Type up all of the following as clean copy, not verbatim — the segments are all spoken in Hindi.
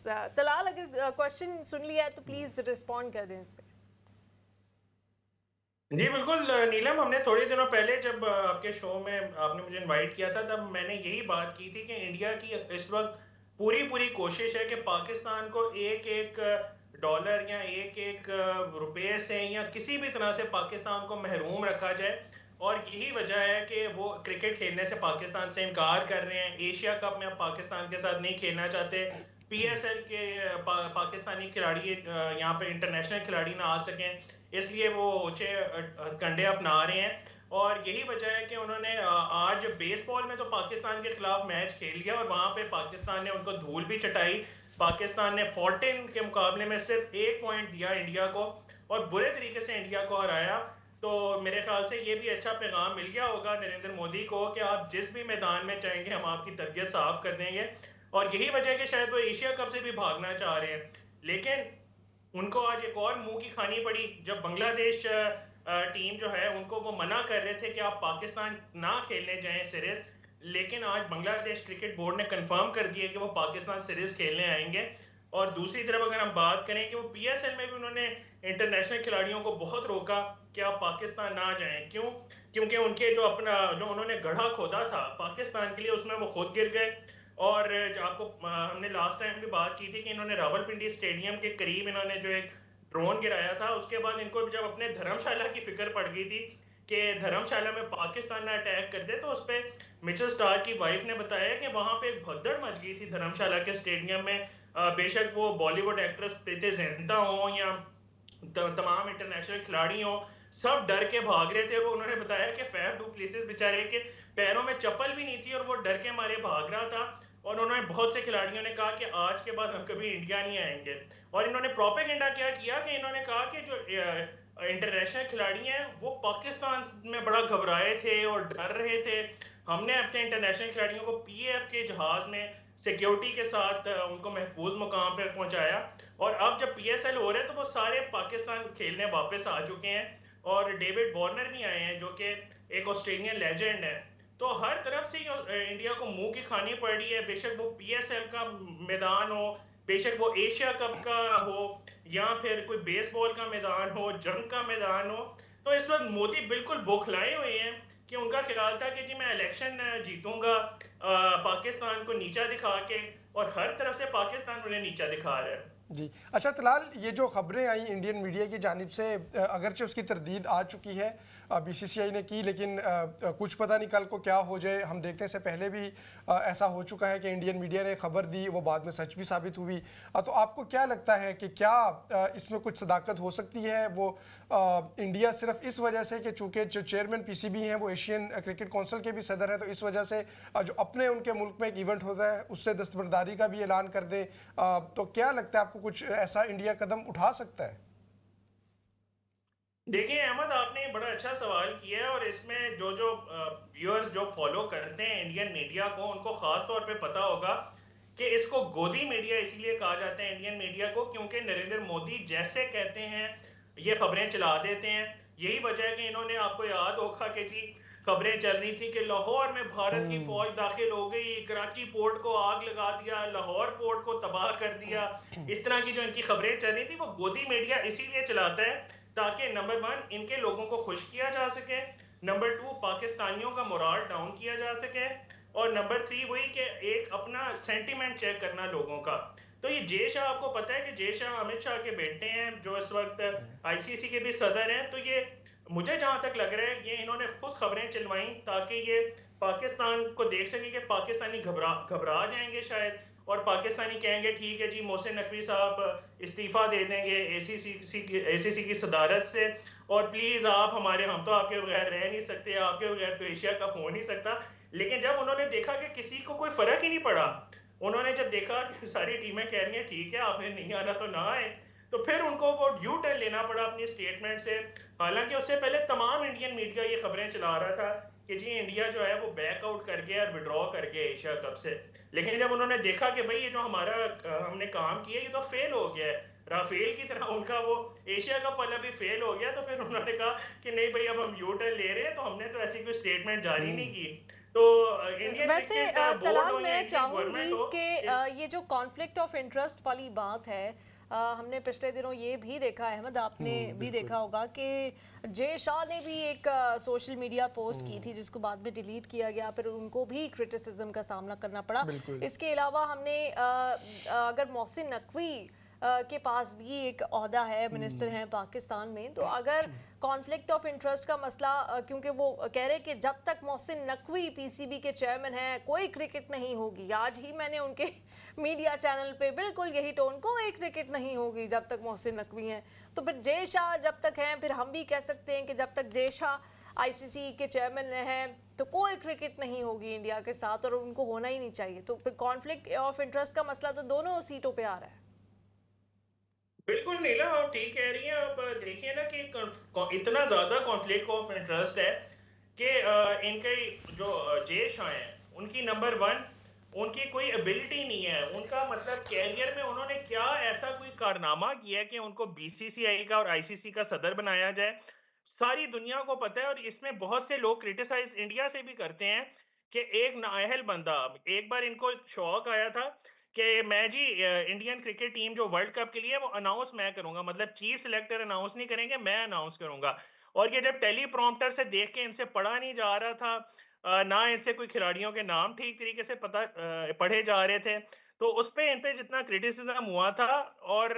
तलाल, अगर क्वेश्चन सुन लिया है तो प्लीज रिस्पॉन्ड कर दें इस पे। जी बिल्कुल नीलम, हमने थोड़े दिनों पहले जब आपके शो में आपने मुझे इनवाइट किया था, तब मैंने यही बात की थी कि इंडिया की इस वक्त पूरी पूरी कोशिश है कि पाकिस्तान को एक एक डॉलर या एक एक रुपए से या किसी भी तरह से पाकिस्तान को महरूम रखा जाए। और यही वजह है कि वो क्रिकेट खेलने से पाकिस्तान से इनकार कर रहे हैं। एशिया कप में अब पाकिस्तान के साथ नहीं खेलना चाहते। पीएसएल के पाकिस्तानी खिलाड़ी यहाँ पे इंटरनेशनल खिलाड़ी ना आ सकें, इसलिए वो ऊंचे कंडे अपना रहे हैं। और यही वजह है कि उन्होंने आज बेसबॉल में तो पाकिस्तान के खिलाफ मैच खेल लिया और वहां पे पाकिस्तान ने उनको धूल भी चटाई। पाकिस्तान ने 14 के मुकाबले में सिर्फ 1 पॉइंट दिया इंडिया को और बुरे तरीके से इंडिया को हराया। तो मेरे ख्याल से ये भी अच्छा पैगाम मिल गया होगा नरेंद्र मोदी को कि आप जिस भी मैदान में चाहेंगे हम आपकी तबीयत साफ कर देंगे। और यही वजह है कि शायद वो एशिया कप से भी भागना चाह रहे हैं। लेकिन उनको आज एक और मुंह की खानी पड़ी जब बांग्लादेश टीम जो है उनको वो मना कर रहे थे कि आप पाकिस्तान ना खेलने जाएं सीरीज। लेकिन आज बांग्लादेश क्रिकेट बोर्ड ने कंफर्म कर दिया कि वो पाकिस्तान सीरीज खेलने आएंगे। और दूसरी तरफ अगर हम बात करें कि वो पीएसएल में भी उन्होंने इंटरनेशनल खिलाड़ियों को बहुत रोका कि आप पाकिस्तान ना जाएं। क्यों? क्योंकि उनके जो अपना जो उन्होंने गड्ढा खोदा था पाकिस्तान के लिए, उसमें वो खुद गिर गए। और जो आपको हमने लास्ट टाइम भी बात की थी कि इन्होंने रावलपिंडी स्टेडियम के करीब इन्होंने जो एक ड्रोन गिराया था, उसके बाद इनको जब अपने धर्मशाला की फिक्र पड़ गई थी कि धर्मशाला में पाकिस्तान ना अटैक कर दे, तो उस पर मिचेल स्टार्क की वाइफ ने बताया कि वहां पे एक भगदड़ मच गई थी धर्मशाला के स्टेडियम में। बेशक वो बॉलीवुड एक्ट्रेस प्रीति जिंटा हो या तमाम इंटरनेशनल खिलाड़ी हो, सब डर के भाग रहे थे। वो उन्होंने बताया कि फैफ डू प्लेसिस बेचारे के पैरों में चप्पल भी नहीं थी और वो डर के मारे भाग रहा था। और उन्होंने बहुत से खिलाड़ियों ने कहा कि आज के बाद हम कभी इंडिया नहीं आएंगे। और इन्होंने प्रोपेगेंडा क्या किया कि इन्होंने कहा कि जो इंटरनेशनल खिलाड़ी हैं वो पाकिस्तान में बड़ा घबराए थे और डर रहे थे। हमने अपने इंटरनेशनल खिलाड़ियों को पीएफ के जहाज में सिक्योरिटी के साथ उनको महफूज मुकाम पर पहुंचाया। और अब जब पीएसएल हो रहे हैं तो वो सारे पाकिस्तान खेलने वापस आ चुके हैं। और डेविड वार्नर भी आए हैं जो कि एक ऑस्ट्रेलियन लेजेंड है। तो हर तरफ से इंडिया को मुंह की खानी पड़ रही है, बेशक वो पीएसएल का मैदान हो, बेशक वो एशिया कप का हो, या फिर कोई बेसबॉल का मैदान हो, जंग का मैदान हो। तो इस वक्त मोदी बिल्कुल बौखलाए हुए हैं कि उनका ख्याल था कि जी मैं इलेक्शन जीतूंगा पाकिस्तान को नीचा दिखा के, और हर तरफ से पाकिस्तान उन्हें नीचा दिखा रहा है। जी अच्छा तलाल, ये जो खबरें आई इंडियन मीडिया की जानिब से, अगरचे उसकी तरदीद आ चुकी है, बीसीसीआई ने की, लेकिन कुछ पता नहीं कल को क्या हो जाए। हम देखते हैं से पहले भी ऐसा हो चुका है कि इंडियन मीडिया ने खबर दी, वो बाद में सच भी साबित हुई। तो आपको क्या लगता है कि क्या इसमें कुछ सदाकत हो सकती है? वो इंडिया सिर्फ इस वजह से कि चूँकि जो चेयरमैन पीसीबी हैं वो एशियन क्रिकेट काउंसिल के भी सदर हैं, तो इस वजह से जो अपने उनके मुल्क में एक इवेंट होता है उससे दस्तबरदारी का भी ऐलान कर दे, तो क्या लगता है आपको कुछ ऐसा इंडिया कदम उठा सकता है? देखिए अहमद, आपने बड़ा अच्छा सवाल किया है। और इसमें जो जो व्यूअर्स जो फॉलो करते हैं इंडियन मीडिया को, उनको खास तौर पे पता होगा कि इसको गोदी मीडिया इसलिए कहा जाता है इंडियन मीडिया को, क्योंकि नरेंद्र मोदी जैसे कहते हैं ये खबरें चला देते हैं। यही वजह है कि इन्होंने, आपको याद होगा कि जी खबरें चल रही थी कि लाहौर में भारत की फौज दाखिल हो गई, कराची पोर्ट को आग लगा दिया, लाहौर पोर्ट को तबाह कर दिया। इस तरह की जो इनकी खबरें चल रही थी वो गोदी मीडिया इसीलिए चलाता है ताकि नंबर 1 इनके लोगों को खुश किया जा सके, नंबर 2 पाकिस्तानियों का मोराल डाउन किया जा सके, और नंबर 3 वही कि एक अपना सेंटीमेंट चेक करना लोगों का। तो ये जय शाह, आपको पता है कि जय शाह अमित शाह के बेटे हैं जो इस वक्त आईसीसी के भी सदर हैं। तो ये मुझे जहां तक लग रहा है ये इन्होंने खुद खबरें चलवाई ताकि ये पाकिस्तान को देख सके कि पाकिस्तानी घबरा घबरा जाएंगे शायद, और पाकिस्तानी कहेंगे ठीक है जी मोहसिन नकवी साहब इस्तीफा दे देंगे एसीसी की सदारत से, और प्लीज आप हमारे, हम तो आपके बगैर रह नहीं सकते, आपके बगैर तो एशिया कप हो नहीं सकता। लेकिन जब उन्होंने देखा कि किसी को कोई फर्क ही नहीं पड़ा, उन्होंने जब देखा कि सारी टीमें कह रही हैं ठीक है आपने नहीं आना तो ना आए, तो फिर उनको वो यू टर्न लेना पड़ा अपनी स्टेटमेंट से। हालांकि उससे पहले तमाम इंडियन मीडिया ये खबरें चला रहा था कि जी इंडिया जो है वो बैकआउट कर गया और विड्रॉ कर गया एशिया कप से। लेकिन जब उन्होंने देखा कि भाई ये जो हमारा हमने काम किया ये तो फेल हो गया है, राफेल की तरह उनका वो एशिया कप वाला भी फेल हो गया, तो फिर उन्होंने कहा कि नहीं भाई अब हम यू टर्न ले रहे हैं। तो हमने तो ऐसी कोई स्टेटमेंट जारी नहीं की। तो इंडियन वैसे क्रिकेट बोर्ड तलाल हो या मैं इंडियन चाहूंगी गवर्नमेंट हो, कि ये जो कॉन्फ्लिक्ट ऑफ इंटरेस्ट वाली बात है, हमने पिछले दिनों ये भी देखा है, अहमद आपने भी देखा होगा कि जय शाह ने भी एक सोशल मीडिया पोस्ट की थी जिसको बाद में डिलीट किया गया, फिर उनको भी क्रिटिसिज्म का सामना करना पड़ा। बिल्कुल। इसके अलावा हमने अगर मोहसिन नकवी के पास भी एक ओहदा है, मिनिस्टर हैं पाकिस्तान में, तो अगर कॉन्फ्लिक्ट ऑफ इंटरेस्ट का मसला, क्योंकि वो कह रहे कि जब तक मोहसिन नकवी पीसीबी के चेयरमैन हैं कोई क्रिकेट नहीं होगी। आज ही मैंने उनके मीडिया चैनल पे बिल्कुल यही टोन, कोई क्रिकेट नहीं होगी जब तक मोहसिन नकवी हैं। तो फिर जय शाह जब तक हैं, फिर हम भी कह सकते हैं कि जब तक जय शाह आईसीसी के चेयरमैन हैं तो कोई क्रिकेट नहीं होगी इंडिया के साथ, और उनको होना ही नहीं चाहिए। तो फिर कॉन्फ्लिक्ट ऑफ इंटरेस्ट का मसला तो दोनों सीटों पे आ रहा है। बिल्कुल नीला, आप ठीक कह रही हैं। अब देखिए ना कि इतना ज्यादा कॉन्फ्लिक्ट ऑफ इंटरेस्ट है कि इनके जो जय शाह हैं उनकी नंबर 1 उनकी कोई एबिलिटी नहीं है। उनका मतलब कैरियर में उन्होंने क्या ऐसा कोई कारनामा किया है कि उनको बीसीसीआई का और आईसीसी का सदर बनाया जाए, सारी दुनिया को पता है। और इसमें बहुत से लोग क्रिटिसाइज इंडिया से भी करते हैं कि एक नाअहल बंदा, एक बार इनको शौक आया था कि मैं जी इंडियन क्रिकेट टीम जो वर्ल्ड कप के लिए वो अनाउंस मैं करूंगा, मतलब चीफ सिलेक्टर अनाउंस नहीं करेंगे, मैं अनाउंस करूंगा। और ये जब टेलीप्रॉम्प्टर से देख के इनसे पढ़ा नहीं जा रहा था, ना इनसे कोई खिलाड़ियों के नाम ठीक तरीके से पढ़े जा रहे थे, तो उस पे इन पे जितना क्रिटिसिज्म हुआ था। और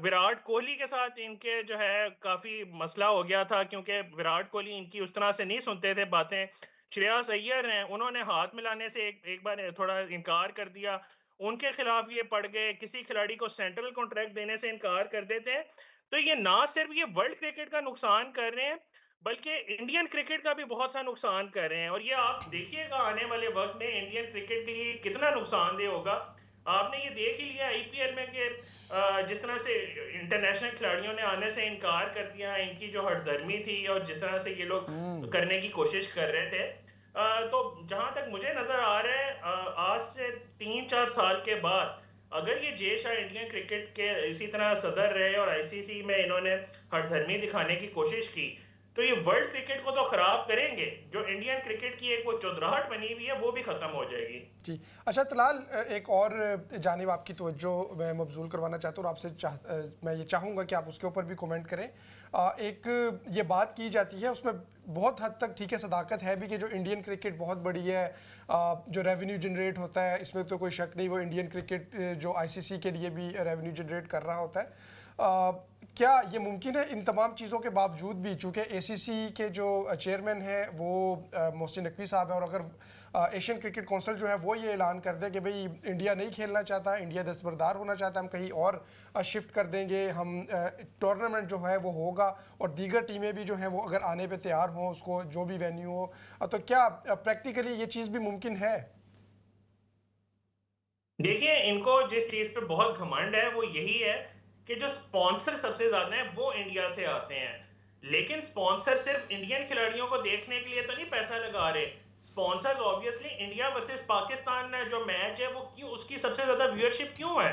विराट कोहली के साथ इनके जो है काफी मसला हो गया था, क्योंकि विराट कोहली इनकी उस तरह से नहीं सुनते थे बातें। श्रेयस अय्यर हैं, उन्होंने हाथ मिलाने से एक बार थोड़ा इनकार कर दिया, उनके खिलाफ ये पड़ गए। किसी खिलाड़ी को सेंट्रल कॉन्ट्रैक्ट देने से इनकार कर देते हैं। तो ये ना सिर्फ ये वर्ल्ड क्रिकेट का नुकसान कर रहे हैं, बल्कि इंडियन क्रिकेट का भी बहुत सा नुकसान कर रहे हैं। और ये आप देखिएगा आने वाले वक्त में इंडियन क्रिकेट के लिए कितना नुकसानदेह होगा। आपने ये देख ही लिया आईपीएल में कि जिस तरह से इंटरनेशनल खिलाड़ियों ने आने से इनकार कर दिया, इनकी जो हठधर्मी थी और जिस तरह से ये लोग करने की कोशिश कर रहे थे। तो जहां तक मुझे नजर आ रहा है, आज से 3-4 साल के बाद अगर ये जय शाह इंडियन क्रिकेट के इसी तरह सदर रहे और आईसीसी में इन्होंने हठधर्मी दिखाने की कोशिश की, तो ये वर्ल्ड क्रिकेट को तो खराब करेंगे, जो इंडियन क्रिकेट की एक वो चौधराहट बनी हुई है वो भी खत्म हो जाएगी। जी अच्छा तलाल, एक और जानिब आपकी तवज्जो मैं मबजूल करवाना चाहता हूँ और आपसे मैं ये चाहूँगा कि आप उसके ऊपर भी कमेंट करें। एक ये बात की जाती है, उसमें बहुत हद तक ठीक है सदाकत है भी, कि जो इंडियन क्रिकेट बहुत बड़ी है, जो रेवेन्यू जनरेट होता है इसमें तो कोई शक नहीं, वो इंडियन क्रिकेट जो आईसीसी के लिए भी रेवेन्यू जनरेट कर रहा होता है। क्या ये मुमकिन है इन तमाम चीज़ों के बावजूद भी, चूँकि एसीसी के जो चेयरमैन हैं वो मोहसिन नकवी साहब है, और अगर एशियन क्रिकेट काउंसिल जो है वो ये ऐलान कर दे कि भाई इंडिया नहीं खेलना चाहता, इंडिया दस्तबरदार होना चाहता है, हम कहीं और शिफ्ट कर देंगे, हम टूर्नामेंट जो है वो होगा और दीगर टीमें भी जो हैं वो अगर आने पे तैयार हों, उसको जो भी वेन्यू हो, तो क्या प्रैक्टिकली ये चीज़ भी मुमकिन है? देखिए, इनको जिस चीज पे बहुत घमंड है वो यही है कि जो स्पॉन्सर सबसे ज्यादा है वो इंडिया से आते हैं। लेकिन स्पॉन्सर सिर्फ इंडियन खिलाड़ियों को देखने के लिए तो नहीं पैसा लगा रहे। Sponsors obviously India versus Pakistan जो मैच है वो क्यों, उसकी सबसे ज्यादा व्यूअरशिप क्यों है?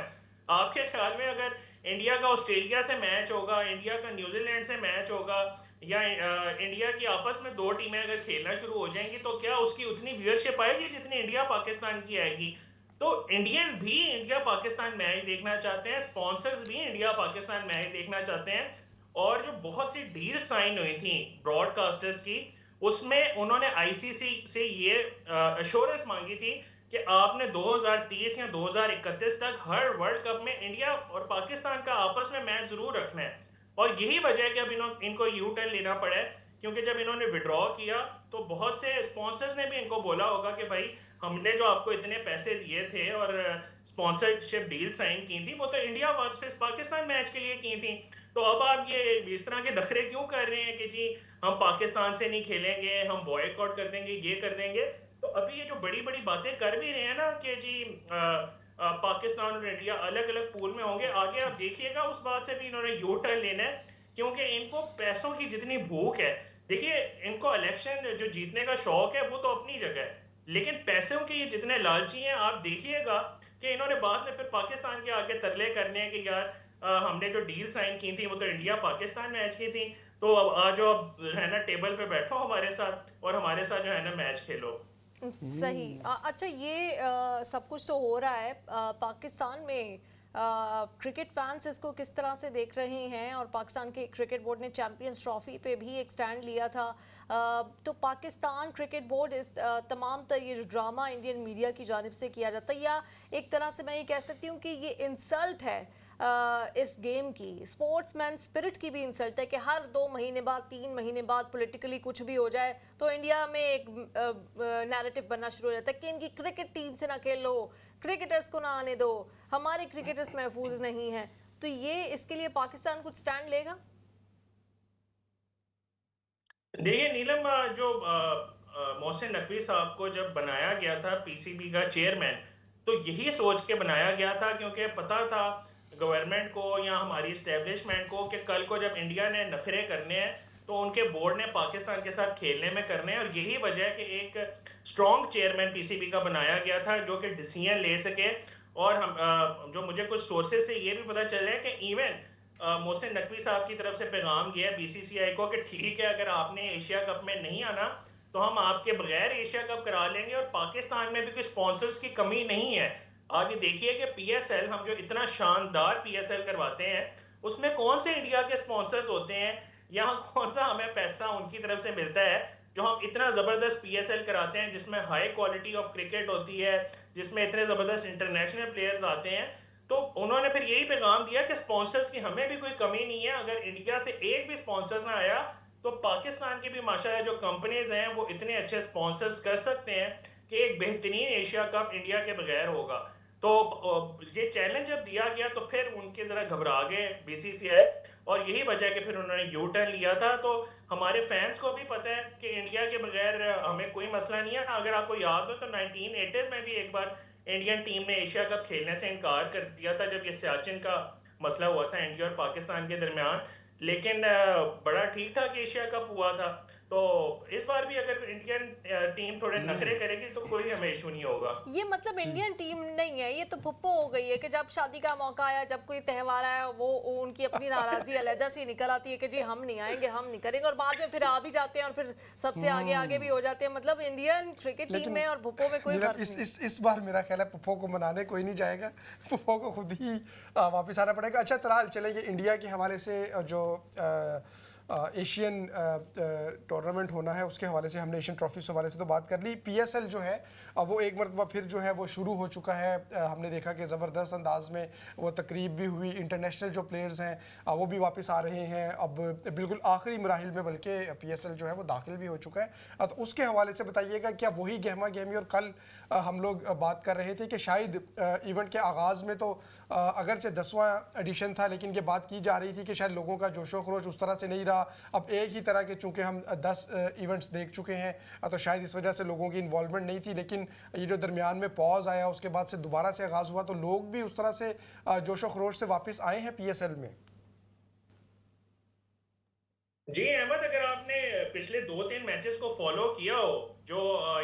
आपके ख्याल में अगर इंडिया का ऑस्ट्रेलिया से मैच होगा, इंडिया का न्यूजीलैंड से मैच होगा, या इंडिया की आपस में दो टीमें अगर खेलना शुरू हो जाएंगी, तो क्या उसकी उतनी व्यूअरशिप आएगी जितनी इंडिया पाकिस्तान की आएगी? तो इंडियन भी इंडिया पाकिस्तान मैच देखना चाहते हैं, स्पॉन्सर्स भी इंडिया पाकिस्तान मैच देखना चाहते हैं। और जो बहुत सी डील साइन हुई थी ब्रॉडकास्टर्स की, उसमें उन्होंने आईसीसी से ये अश्योरेंस मांगी थी कि आपने 2030 या 2031 तक हर वर्ल्ड कप में इंडिया और पाकिस्तान का आपस में मैच जरूर रखना है। और यही वजह है कि अब इनको यू टर्न लेना पड़ा है, क्योंकि जब इन्होंने विड्रॉ किया तो बहुत से स्पॉन्सर्स ने भी इनको बोला होगा कि भाई हमने जो आपको इतने पैसे दिए थे और स्पॉन्सरशिप डील साइन की थी वो तो इंडिया वर्सेस पाकिस्तान मैच के लिए की थी। तो अब आप ये इस तरह के नखरे क्यों कर रहे हैं कि जी हम पाकिस्तान से नहीं खेलेंगे, हम बॉयकॉट कर देंगे, ये कर देंगे? तो अभी ये जो बड़ी बड़ी बातें कर भी रहे हैं ना कि जी पाकिस्तान और इंडिया अलग अलग पूल में होंगे, आगे आप देखिएगा उस बात से भी इन्होंने यू टर्न लेना है, क्योंकि इनको पैसों की जितनी भूख है। देखिए, इनको इलेक्शन जो जीतने का शौक है वो तो अपनी जगह है, लेकिन पैसों के ये जितने लालची हैं, आप देखिएगा कि इन्होंने बाद में फिर पाकिस्तान के आगे तरले करने हैं कि यार हमने जो डील साइन की थी वो तो इंडिया पाकिस्तान मैच की थी, तो अब आज जो है ना टेबल पे बैठो हमारे साथ और हमारे साथ जो है ना मैच खेलो। सही। अच्छा, ये सब कुछ तो हो रहा है, पाकिस्तान में क्रिकेट फैंस इसको किस तरह से देख रहे हैं, और पाकिस्तान के क्रिकेट बोर्ड ने चैंपियंस ट्रॉफी पे भी एक स्टैंड लिया था। तो पाकिस्तान क्रिकेट बोर्ड इस तमाम तर ये जो ड्रामा इंडियन मीडिया की जानिब से किया जाता है, या एक तरह से मैं ये कह सकती हूँ कि ये इंसल्ट है इस गेम की, स्पोर्ट्समैन स्पिरिट की भी इंसल्ट है कि हर 2 महीने बाद 3 महीने बाद पॉलिटिकली कुछ भी हो जाए तो इंडिया में एक नैरेटिव बनना शुरू हो जाता है कि इनकी क्रिकेट टीम से ना खेलो, क्रिकेटर्स को ना आने दो, हमारे क्रिकेटर्स महफूज नहीं है। तो ये इसके लिए पाकिस्तान कुछ स्टैंड लेगा? देखिए नीलम, जो मोहसिन नकवी साहब को जब बनाया गया था पीसीबी का चेयरमैन, तो यही सोच के बनाया गया था, क्योंकि पता था गवर्नमेंट को या हमारी इस्टेब्लिशमेंट को कि कल को जब इंडिया ने नखरे करने हैं तो उनके बोर्ड ने पाकिस्तान के साथ खेलने में करने हैं। और यही वजह है कि एक स्ट्रॉन्ग चेयरमैन पीसीबी का बनाया गया था जो कि डिसीजन ले सके। और हम जो मुझे कुछ सोर्सेज से ये भी पता चल रहा है कि इवन मोहसिन नकवी साहब की तरफ से पैगाम गया बीसीसीआई को कि ठीक है, अगर आपने एशिया कप में नहीं आना तो हम आपके बगैर एशिया कप करा लेंगे, और पाकिस्तान में भी कुछ स्पॉन्सर्स की कमी नहीं है। आप ये देखिए कि पीएसएल, हम जो इतना शानदार पीएसएल करवाते हैं, उसमें कौन से इंडिया के स्पॉन्सर्स होते हैं, यहाँ कौन सा हमें पैसा उनकी तरफ से मिलता है, जो हम इतना जबरदस्त पीएसएल कराते हैं जिसमें हाई क्वालिटी ऑफ क्रिकेट होती है, जिसमें इतने जबरदस्त इंटरनेशनल प्लेयर्स आते हैं। तो उन्होंने फिर यही पैगाम दिया कि स्पॉन्सर्स की हमें भी कोई कमी नहीं है, अगर इंडिया से एक भी स्पॉन्सर्स ना आया तो पाकिस्तान की भी माशाल्लाह जो कंपनीज हैं वो इतने अच्छे स्पॉन्सर्स कर सकते हैं कि एक बेहतरीन एशिया कप इंडिया के बगैर होगा। तो ये चैलेंज जब दिया गया तो फिर उनके जरा घबरा गए बीसीसीआई, और यही वजह है कि फिर उन्होंने यू टर्न लिया था। तो हमारे फैंस को भी पता है कि इंडिया के बगैर हमें कोई मसला नहीं है। अगर आपको याद हो तो 1980s में भी एक बार इंडियन टीम ने एशिया कप खेलने से इनकार कर दिया था जब ये सियाचिन का मसला हुआ था इंडिया और पाकिस्तान के दरमियान। लेकिन बड़ा ठीक ठाक एशिया कप हुआ था। तो इस बार भी अगर इंडियन टीम थोड़े नखरे करेगी तो कोई हमें इशू नहीं होगा। ये मतलब इंडियन टीम नहीं है, ये तो पुप्पो हो गई है कि जब शादी का मौका आया, जब कोई त्यौहार आया, वो उनकी अपनी नाराजगी अलहदा सी निकल आती है कि जी हम नहीं आएंगे, हम नहीं करेंगे, और बाद में फिर आ भी जाते हैं और फिर सबसे आगे आगे भी हो जाते हैं। मतलब इंडियन क्रिकेट टीम में और पुप्पो में कोई फर्क नहीं। इस बार मेरा ख्याल है पुप्पो को मनाने कोई नहीं जाएगा, पुप्पो को खुद ही वापस आना पड़ेगा। अच्छा तलाल, चलेंगे इंडिया के हवाले से जो एशियन टूर्नामेंट होना है उसके हवाले से, हमने एशियन ट्रॉफी के हवाले से तो बात कर ली। पीएसएल जो है वो एक मरतबा फिर जो है वो शुरू हो चुका है। हमने देखा कि ज़बरदस्त अंदाज में वो तकरीब भी हुई, इंटरनेशनल जो प्लेयर्स हैं वो भी वापस आ रहे हैं अब बिल्कुल आखिरी मराहिल में, बल्कि पीएसएल जो है वो दाखिल भी हो चुका है। तो उसके हवाले से बताइएगा, क्या वही गहमा गहमी, और कल हम लोग बात कर रहे थे कि शायद इवेंट के आगाज़ में तो अगरचे 10वां एडिशन था, लेकिन ये बात की जा रही थी कि शायद लोगों का जोशो खरोश उस तरह से नहीं रहा। अब एक ही तरह के चूंकि हम 10 इवेंट्स देख चुके हैं तो शायद इस वजह से लोगों की इन्वॉल्वमेंट नहीं थी, लेकिन ये जो दरमियान में पॉज आया उसके बाद से दोबारा से आगाज़ हुआ तो लोग भी उस तरह से जोशो खरोश से वापस आए हैं पीएसएल में। जी अहमद, अगर आपने पिछले 2-3 मैचेस को फॉलो किया हो, जो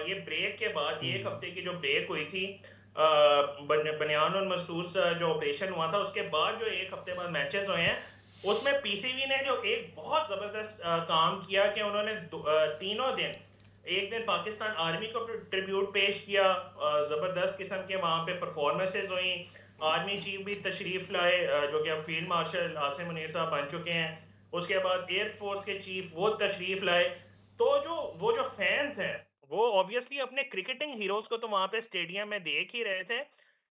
ये ब्रेक के बाद, ये एक हफ्ते की जो ब्रेक हुई थी, बनियान और मसूस जो ऑपरेशन हुआ था उसके बाद जो एक हफ्ते बाद मैचेस हुए हैं, उसमें पीसीबी ने जो एक बहुत जबरदस्त काम किया कि उन्होंने तीनों दिन, एक दिन पाकिस्तान आर्मी को ट्रिब्यूट पेश किया, जबरदस्त किस्म के वहां पे परफॉर्मेंसेज हुई, आर्मी चीफ भी तशरीफ लाए जो कि अब फील्ड मार्शल आसिम मुनीर साहब बन चुके हैं। उसके बाद एयरफोर्स के चीफ वो तशरीफ लाए। तो वो जो फैंस हैं वो ऑब्वियसली अपने क्रिकेटिंग हीरोज को तो वहां पे स्टेडियम में देख ही रहे थे,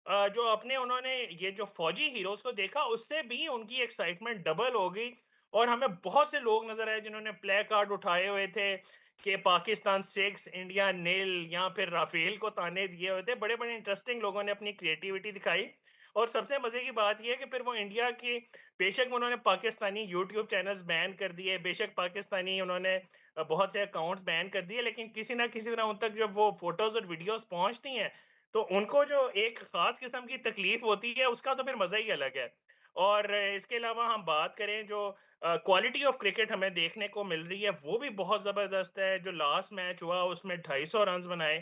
जो अपने उन्होंने ये जो फौजी हीरोज को देखा उससे भी उनकी एक्साइटमेंट डबल हो गई। और हमें बहुत से लोग नजर आए जिन्होंने प्ले कार्ड उठाए हुए थे कि पाकिस्तान 6 इंडिया नील, या फिर राफेल को ताने दिए हुए थे। बड़े बड़े इंटरेस्टिंग लोगों ने अपनी क्रिएटिविटी दिखाई। और सबसे मजे की बात यह है कि फिर वो इंडिया की, बेशक उन्होंने पाकिस्तानी यूट्यूब चैनल्स बैन कर दिए, बेशक पाकिस्तानी उन्होंने बहुत से अकाउंट्स बैन कर दिए, लेकिन किसी ना किसी तरह उन तक जब वो फोटोज और वीडियोस पहुंचती हैं तो उनको जो एक खास किस्म की तकलीफ होती है उसका तो फिर मजा ही अलग है। और इसके अलावा हम बात करें जो क्वालिटी ऑफ क्रिकेट हमें देखने को मिल रही है वो भी बहुत जबरदस्त है। जो लास्ट मैच हुआ उसमें 250 रन बनाए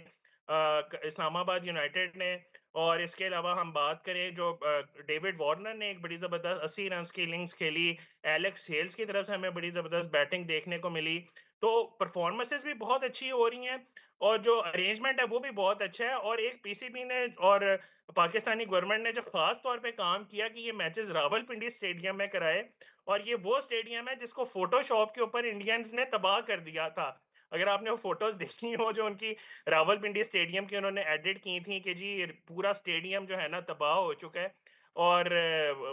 इस्लामाबाद यूनाइटेड ने। और इसके अलावा हम बात करें जो डेविड वार्नर ने एक बड़ी जबरदस्त 80 रन की इनिंग्स खेली, एलेक्स हेल्स की तरफ से हमें बड़ी जबरदस्त बैटिंग देखने को मिली। तो परफॉर्मेंसेस भी बहुत अच्छी हो रही हैं और जो अरेंजमेंट है वो भी बहुत अच्छा है। और एक पीसीबी ने और पाकिस्तानी गवर्नमेंट ने जो खास तौर पे काम किया कि ये मैचेस रावलपिंडी स्टेडियम में कराए, और ये वो स्टेडियम है जिसको फोटोशॉप के ऊपर इंडियंस ने तबाह कर दिया था। अगर आपने वो फोटोज देखी हो जो उनकी रावलपिंडी स्टेडियम की उन्होंने एडिट की थी कि जी पूरा स्टेडियम जो है ना तबाह हो चुका है, और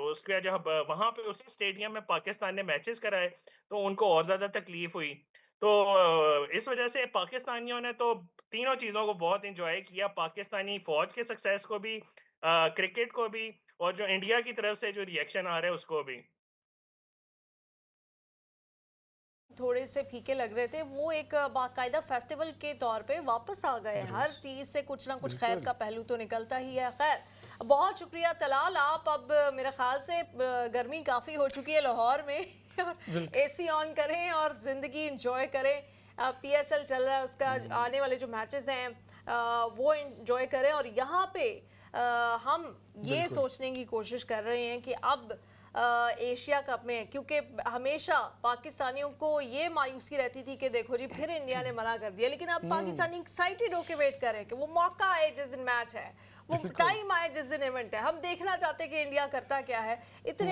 उसके बाद जब वहां पे उसी स्टेडियम में पाकिस्तान ने मैचेस कराए तो उनको और ज्यादा तकलीफ हुई। तो इस वजह से पाकिस्तानियों ने तो तीनों चीज़ों को बहुत एन्जॉय किया, पाकिस्तानी फ़ौज के सक्सेस को भी, क्रिकेट को भी, और जो इंडिया की तरफ से जो रिएक्शन आ रहा है उसको भी। थोड़े से फीके लग रहे थे वो एक बाकायदा फेस्टिवल के तौर पे वापस आ गए। हर चीज से कुछ ना कुछ खैर का पहलू तो निकलता ही है। खैर बहुत शुक्रिया तलाल, आप अब मेरे ख्याल से गर्मी काफी हो चुकी है लाहौर में और एसी ऑन करें और जिंदगी इंजॉय करें। पीएसएल चल रहा है, उसका आने वाले जो मैचेस हैं वो इंजॉय करें। और यहाँ पे हम ये सोचने की कोशिश कर रहे हैं कि अब एशिया कप में, क्योंकि हमेशा पाकिस्तानियों को ये मायूसी रहती थी कि देखो जी फिर इंडिया ने मना कर दिया, लेकिन अब पाकिस्तानी एक्साइटेड होके वेट कर रहे हैं कि वो मौका आए जिस दिन मैच है, वो टाइम आए जिस दिन इवेंट है। हम देखना चाहते हैं कि इंडिया करता क्या है। इतने